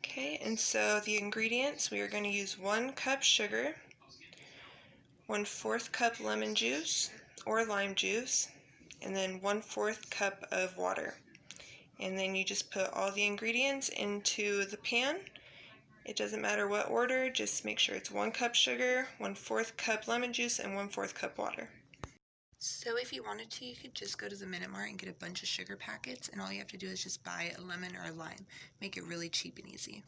Okay, and so the ingredients, we are going to use 1 cup sugar, 1/4 cup lemon juice or lime juice, and then 1/4 cup of water. And then you just put all the ingredients into the pan. It doesn't matter what order, just make sure it's 1 cup sugar, 1/4 cup lemon juice, and 1/4 cup water. So if you wanted to, you could just go to the Minute Mart and get a bunch of sugar packets, and all you have to do is just buy a lemon or a lime. Make it really cheap and easy.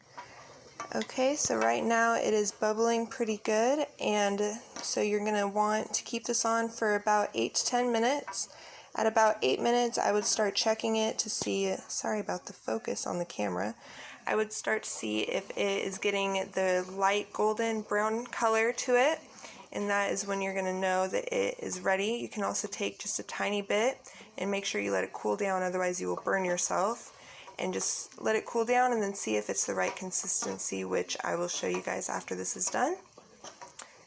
Okay, so right now it is bubbling pretty good, and so you're going to want to keep this on for about 8 to 10 minutes. At about 8 minutes, I would start checking it to see, sorry about the focus on the camera, I would start to see if it is getting the light golden brown color to it, and that is when you're going to know that it is ready. You can also take just a tiny bit and make sure you let it cool down, otherwise you will burn yourself. And just let it cool down and then see if it's the right consistency, which I will show you guys after this is done.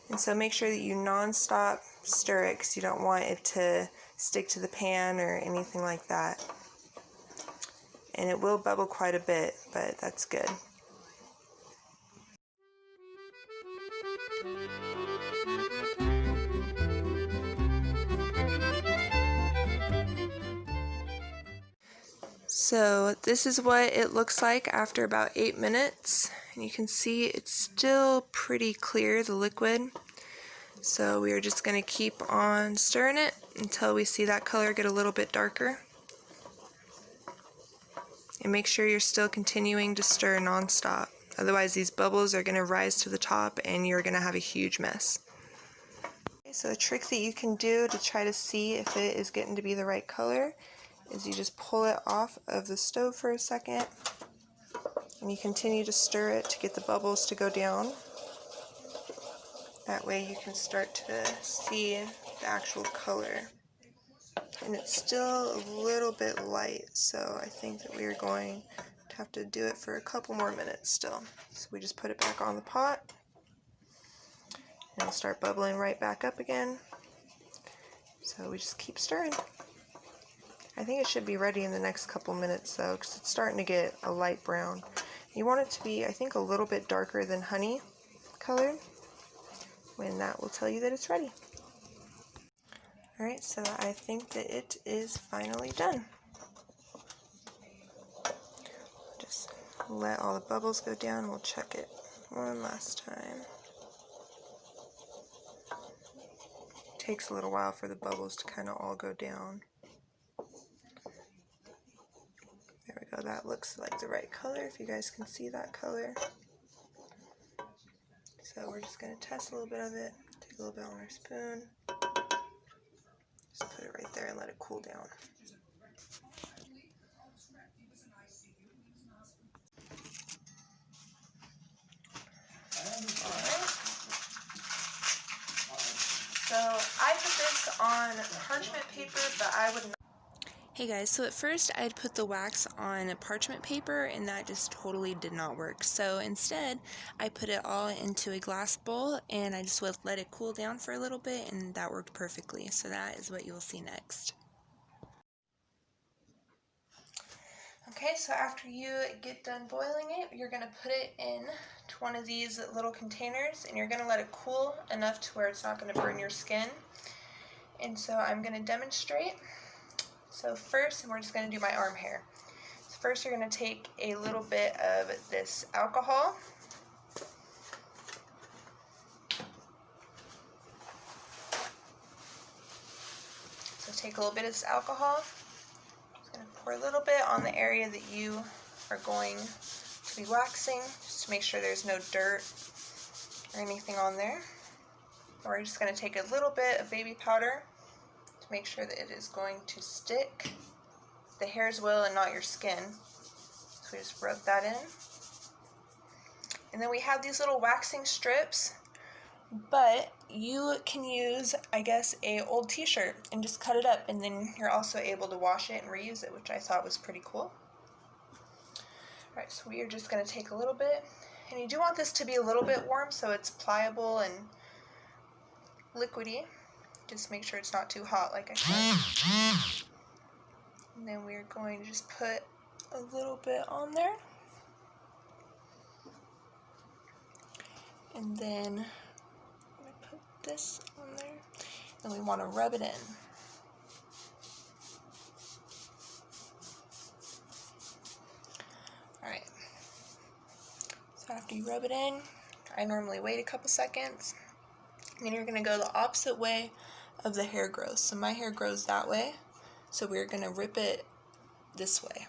And so make sure that you non-stop stir it because you don't want it to stick to the pan or anything like that. And it will bubble quite a bit, but that's good. So this is what it looks like after about 8 minutes, and you can see it's still pretty clear, the liquid. So we are just going to keep on stirring it until we see that color get a little bit darker. And make sure you're still continuing to stir non-stop, otherwise these bubbles are going to rise to the top and you're going to have a huge mess. Okay, so a trick that you can do to try to see if it is getting to be the right color is you just pull it off of the stove for a second and you continue to stir it to get the bubbles to go down. That way you can start to see the actual color. And it's still a little bit light, so I think that we are going to have to do it for a couple more minutes still. So we just put it back on the pot and it'll start bubbling right back up again. So we just keep stirring. I think it should be ready in the next couple minutes though, because it's starting to get a light brown. You want it to be, I think, a little bit darker than honey colored, when that will tell you that it's ready. Alright, so I think that it is finally done. Just let all the bubbles go down. We'll check it one last time. It takes a little while for the bubbles to kind of all go down. There we go, that looks like the right color, if you guys can see that color. So we're just going to test a little bit of it, take a little bit on our spoon, just put it right there and let it cool down. Alright. So I put this on parchment paper, but I would not. Hey guys, so at first I'd put the wax on a parchment paper and that just totally did not work. So instead I put it all into a glass bowl and I just would let it cool down for a little bit, and that worked perfectly. So that is what you'll see next. Okay, so after you get done boiling it, you're going to put it in to one of these little containers and you're going to let it cool enough to where it's not going to burn your skin. And so I'm going to demonstrate. So first, we're just going to do my arm hair. So first you're going to take a little bit of this alcohol. So take a little bit of this alcohol. Just going to pour a little bit on the area that you are going to be waxing, just to make sure there's no dirt or anything on there. And we're just going to take a little bit of baby powder to make sure that it is going to stick. The hairs will and not your skin. So we just rub that in. And then we have these little waxing strips, but you can use, I guess, a old t-shirt and just cut it up, and then you're also able to wash it and reuse it, which I thought was pretty cool. Alright, so we are just going to take a little bit, and you do want this to be a little bit warm so it's pliable and liquidy. Just make sure it's not too hot, like I said. And then we're going to just put a little bit on there. And then I'm going to put this on there. And we want to rub it in. Alright. So after you rub it in, I normally wait a couple seconds. And then you're going to go the opposite way of the hair grows. So my hair grows that way. So we're going to rip it this way.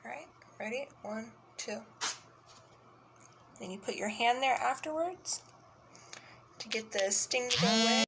Alright, ready? 1, 2. Then you put your hand there afterwards to get the sting to go away.